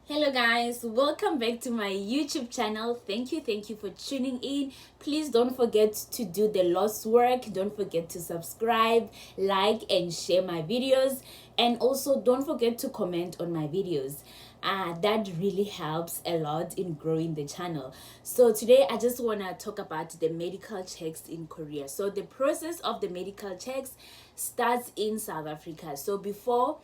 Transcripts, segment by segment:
Hello guys, welcome back to my YouTube channel. Thank you for tuning in. Please don't forget to do the Lost work. Don't forget to subscribe, like and share my videos, and also don't forget to comment on my videos. That really helps a lot in growing the channel. So today I just want to talk about the medical checks in Korea. So the process of the medical checks starts in South Africa. So before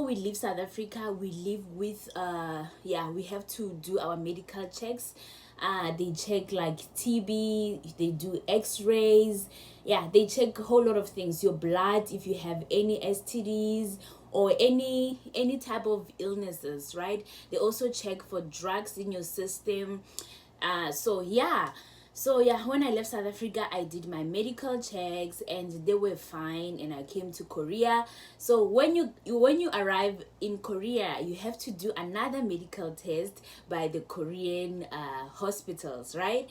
we leave South Africa, we live with we have to do our medical checks. They check like TB, they do x-rays, they check a whole lot of things, your blood, if you have any STDs or any type of illnesses, right? They also check for drugs in your system. When I left South Africa, I did my medical checks and they were fine, and I came to Korea. So when you arrive in Korea, you have to do another medical test by the Korean hospitals, right?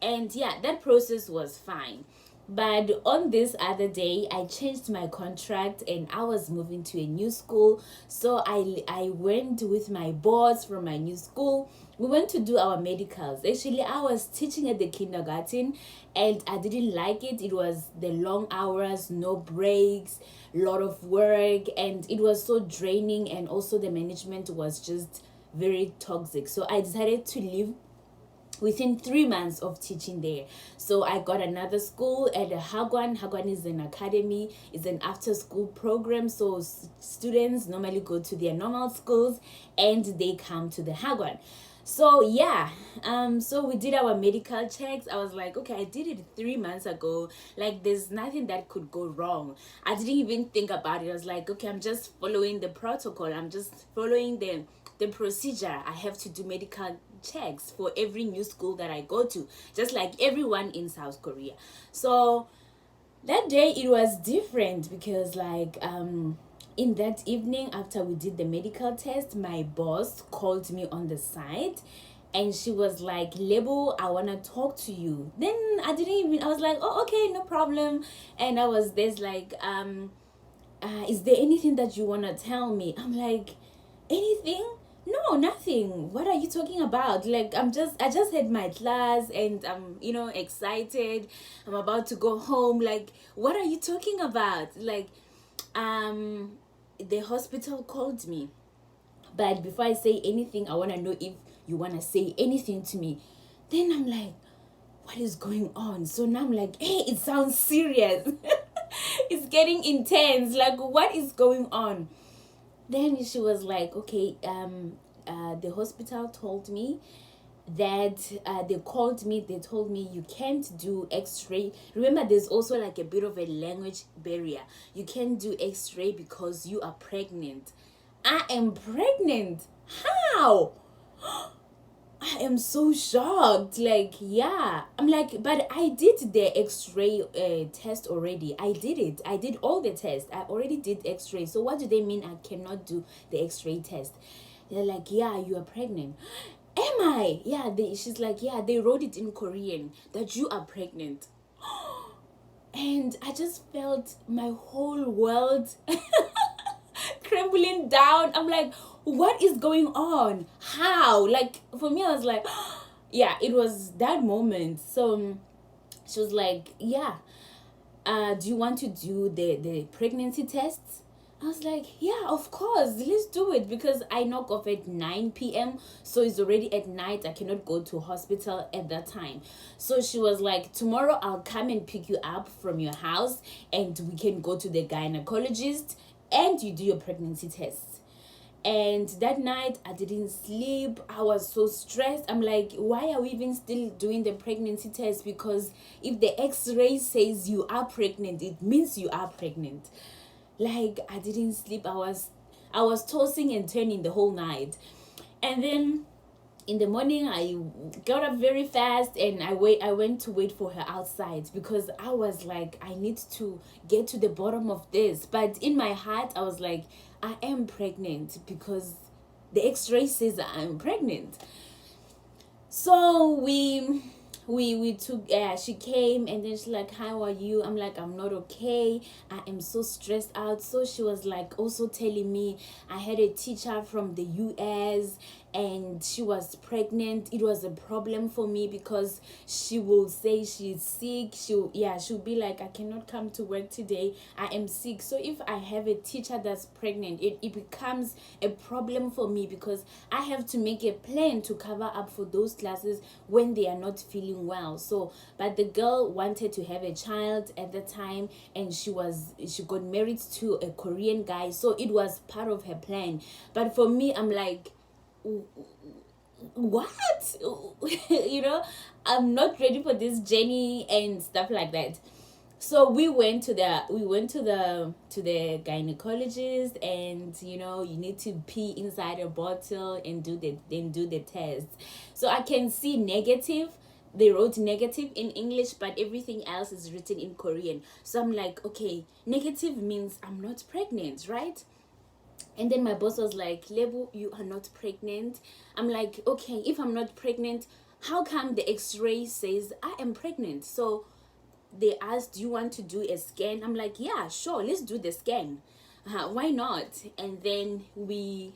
And that process was fine. But on this other day, I changed my contract and I was moving to a new school. So I went with my boss from my new school. We went to do our medicals. Actually, I was teaching at the kindergarten and I didn't like it. It was the long hours, no breaks, lot of work, and it was so draining, and also the management was just very toxic. So I decided to leave within 3 months of teaching there. So I got another school at Hagwon. Hagwon is an academy, it's an after school program. So students normally go to their normal schools and they come to the Hagwon. So we did our medical checks. I was like, okay, I did it 3 months ago. Like, there's nothing that could go wrong. I didn't even think about it. I was like, okay, I'm just following the protocol. I'm just following the procedure. I have to do medical checks for every new school that I go to, just like everyone in South Korea. So that day it was different because in that evening after we did the medical test, my boss called me on the side and she was like, Lebo, I want to talk to you. Then I was like, oh, okay, no problem. And there's like, is there anything that you want to tell me? I'm like, anything? No, nothing. What are you talking about? Like, I just had my class and I'm, excited. I'm about to go home. Like, what are you talking about? Like, the hospital called me. But before I say anything, I want to know if you want to say anything to me. Then I'm like, what is going on? So now I'm like, hey, it sounds serious. It's getting intense. Like, what is going on? Then she was like, okay, the hospital told me that they called me, they told me you can't do x-ray. Remember, there's also like a bit of a language barrier. You can't do x-ray because you are pregnant. I am pregnant? How? I am so shocked. Like, I'm like, but I did the x-ray test already. I did it. I did all the tests. I already did x-ray. So what do they mean I cannot do the x-ray test? They're like, yeah, you are pregnant. Am I? She's like, yeah, they wrote it in Korean that you are pregnant. And I just felt my whole world crumbling down. I'm like, what is going on? How? Like, for me, I was like, it was that moment. So she was like, do you want to do the pregnancy tests? I was like, yeah, of course, let's do it, because I knock off at 9 p.m. So it's already at night. I cannot go to hospital at that time. So she was like, tomorrow I'll come and pick you up from your house and we can go to the gynecologist and you do your pregnancy tests. And that night I didn't sleep. I was so stressed. I'm like, why are we even still doing the pregnancy test? Because if the x-ray says you are pregnant, it means you are pregnant. Like, I didn't sleep. I was tossing and turning the whole night. And then in the morning I got up very fast and I went to wait for her outside, because I was like, I need to get to the bottom of this. But in my heart I was like, I am pregnant because the x-ray says I'm pregnant. So we we took she came, and then she's like, how are you? I'm like, I'm not okay, I am so stressed out. So she was like also telling me, I had a teacher from the US and she was pregnant. It was a problem for me because she will say she's sick. She'll be like, I cannot come to work today, I am sick. So if I have a teacher that's pregnant, it becomes a problem for me because I have to make a plan to cover up for those classes when they are not feeling well. So but the girl wanted to have a child at the time, and she got married to a Korean guy, so it was part of her plan. But for me, I'm like, what? I'm not ready for this journey and stuff like that. So we went to the gynecologist, and you need to pee inside a bottle and do the test. So I can see negative. They wrote negative in English, but everything else is written in Korean. So I'm like, okay, negative means I'm not pregnant, right? And then my boss was like, Lebu, you are not pregnant. I'm like, okay, if I'm not pregnant, how come the x-ray says I am pregnant? So they asked, do you want to do a scan? I'm like, yeah, sure, let's do the scan. Why not? And then we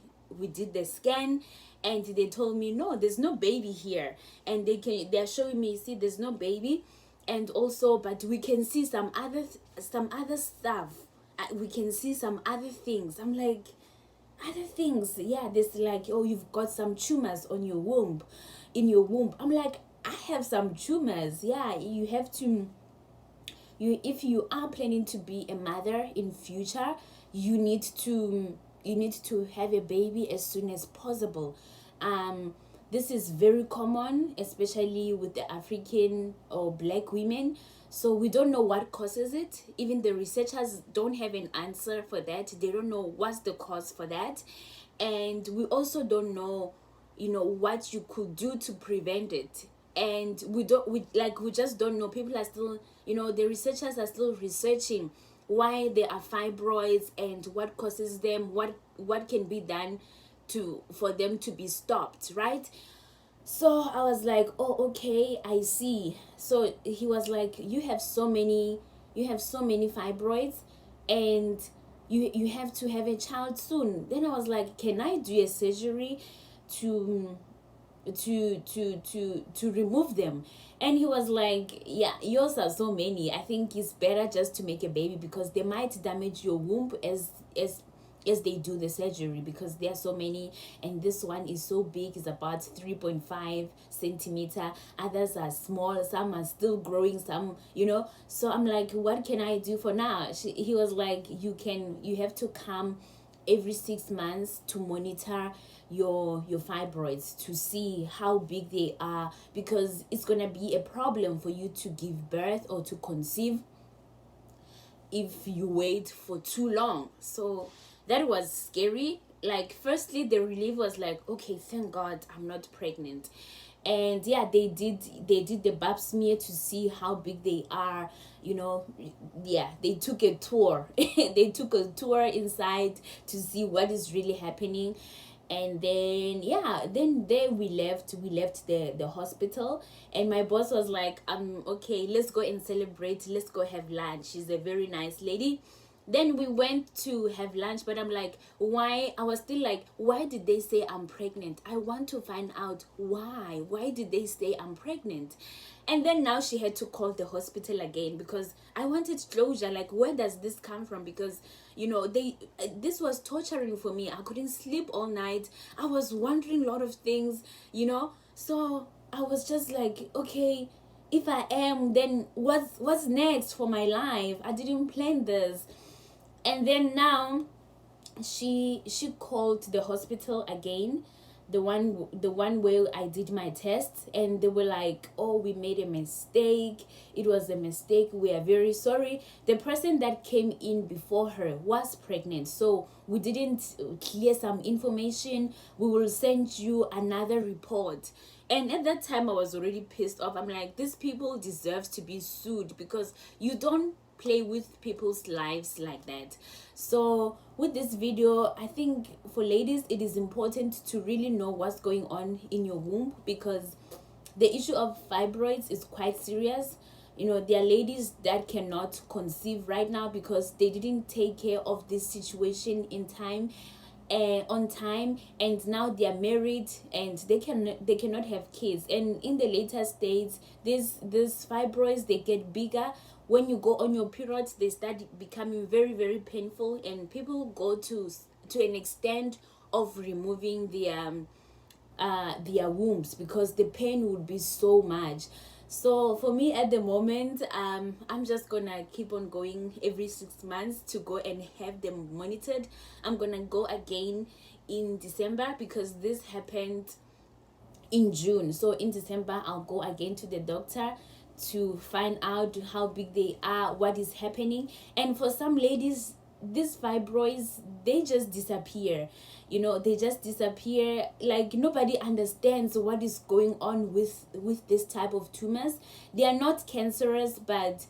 did the scan, and they told me, no, there's no baby here. And they're showing me, see, there's no baby. And also, but we can see some other stuff. We can see some other things. I'm like, other things? Yeah, there's like, oh, you've got some tumors on your womb, in your womb. I'm like, I have some tumors. Yeah, you have to, if you are planning to be a mother in future, you need to have a baby as soon as possible. This is very common, especially with the African or black women. So we don't know what causes it. Even the researchers don't have an answer for that. They don't know what's the cause for that. And we also don't know, what you could do to prevent it. And we just don't know. People are still, the researchers are still researching why there are fibroids and what causes them, what can be done for them to be stopped, right? So I was like, oh, okay, I see. So he was like, you have so many fibroids, and you have to have a child soon. Then I was like, can I do a surgery to remove them? And he was like, yeah, yours are so many, I think it's better just to make a baby, because they might damage your womb as they do the surgery, because there are so many, and this one is so big, it's about 3.5 centimeter, others are small, some are still growing, some, so I'm like, what can I do for now? He was like, you have to come every 6 months to monitor your fibroids to see how big they are, because it's gonna be a problem for you to give birth or to conceive if you wait for too long. So that was scary. Like, firstly, the relief was like, okay, thank God I'm not pregnant. And yeah, they did the pap smear to see how big they are. Yeah, they took a tour. They took a tour inside to see what is really happening. And then then we left the hospital, and my boss was like, okay, let's go and celebrate, let's go have lunch. She's a very nice lady. Then we went to have lunch, but I'm like, why? I was still like, why did they say I'm pregnant? I want to find out why did they say I'm pregnant? And then now she had to call the hospital again, because I wanted closure. Like, where does this come from? Because this was torturing for me. I couldn't sleep all night. I was wondering a lot of things, so I was just like, okay, if I am, then what's next for my life? I didn't plan this. And then now she called the hospital again, the one where I did my test, and they were like, oh, we made a mistake, it was a mistake, we are very sorry. The person that came in before her was pregnant, so we didn't clear some information, we will send you another report. And at that time I was already pissed off. I'm like, these people deserve to be sued, because you don't play with people's lives like that. So with this video, I think for ladies it is important to really know what's going on in your womb, because the issue of fibroids is quite serious. You know, there are ladies that cannot conceive right now because they didn't take care of this situation in time and on time, and now they are married and they cannot have kids. And in the later stages, these fibroids, they get bigger. When you go on your periods, they start becoming very, very painful, and people go to an extent of removing their wombs because the pain would be so much. So for me at the moment, I'm just gonna keep on going every 6 months to go and have them monitored. I'm gonna go again in December because this happened in June. So in December, I'll go again to the doctor to find out how big they are, what is happening. And for some ladies, these fibroids, they just disappear. You know, they just disappear. Like, nobody understands what is going on with this type of tumors. They are not cancerous, but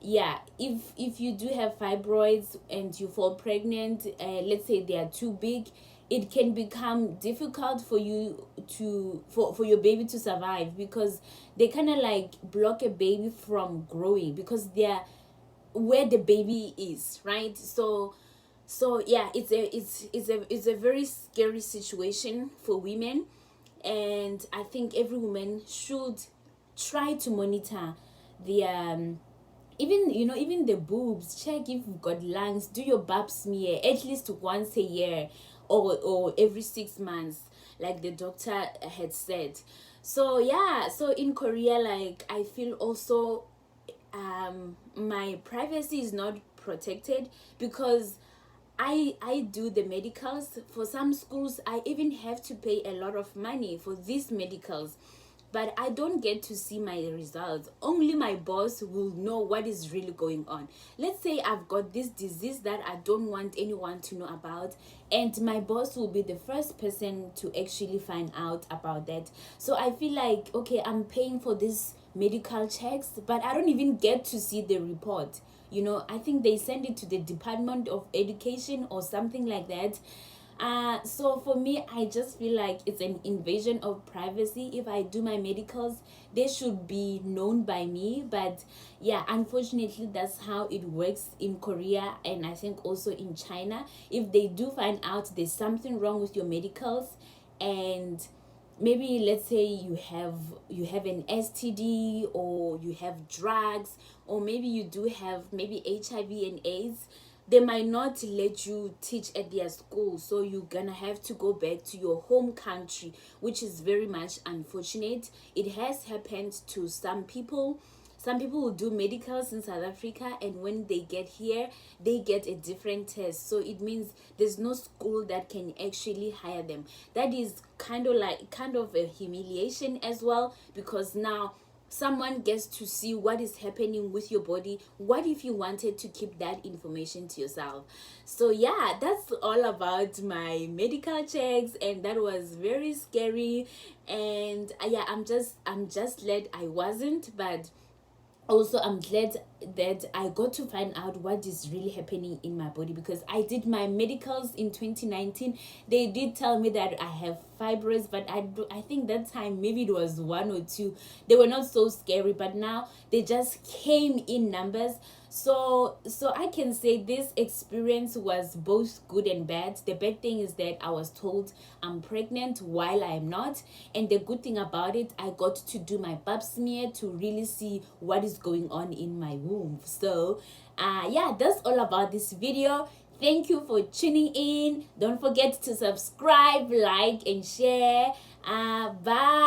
yeah, if you do have fibroids and you fall pregnant, let's say they are too big, it can become difficult for you for your baby to survive, because they kind of like block a baby from growing because they're where the baby is, right? So yeah, it's a very scary situation for women, and I think every woman should try to monitor the even, you know, even the boobs. Check if you've got lungs, do your pap smear at least once a year, or every 6 months, like the doctor had said. So yeah, so in Korea, like, I feel also my privacy is not protected because I do the medicals. For some schools, I even have to pay a lot of money for these medicals, but I don't get to see my results. Only my boss will know what is really going on. Let's say I've got this disease that I don't want anyone to know about, and my boss will be the first person to actually find out about that. So I feel like, okay, I'm paying for this medical checks, but I don't even get to see the report. You know, I think they send it to the Department of Education or something like that. So for me, I just feel like it's an invasion of privacy. If I do my medicals, they should be known by me. But yeah, unfortunately, that's how it works in Korea, and I think also in China. If they do find out there's something wrong with your medicals, and maybe let's say you have an STD, or you have drugs, or maybe you do have maybe HIV and AIDS, they might not let you teach at their school, so you're gonna have to go back to your home country, which is very much unfortunate. It has happened to some people. Some people will do medicals in South Africa, and when they get here, they get a different test. So it means there's no school that can actually hire them. That is kind of a humiliation as well, because now someone gets to see what is happening with your body. What if you wanted to keep that information to yourself? So yeah, that's all about my medical checks, and that was very scary. And yeah, I'm just glad I wasn't, but also I'm glad that I got to find out what is really happening in my body, because I did my medicals in 2019. They did tell me that I have fibroids, but I think that time maybe it was one or two. They were not so scary, but now they just came in numbers. So I can say this experience was both good and bad. The bad thing is that I was told I'm pregnant while I am not, and the good thing about it, I got to do my pap smear to really see what is going on in my womb. So yeah, that's all about this video. Thank you for tuning in. Don't forget to subscribe, like, and share. Bye.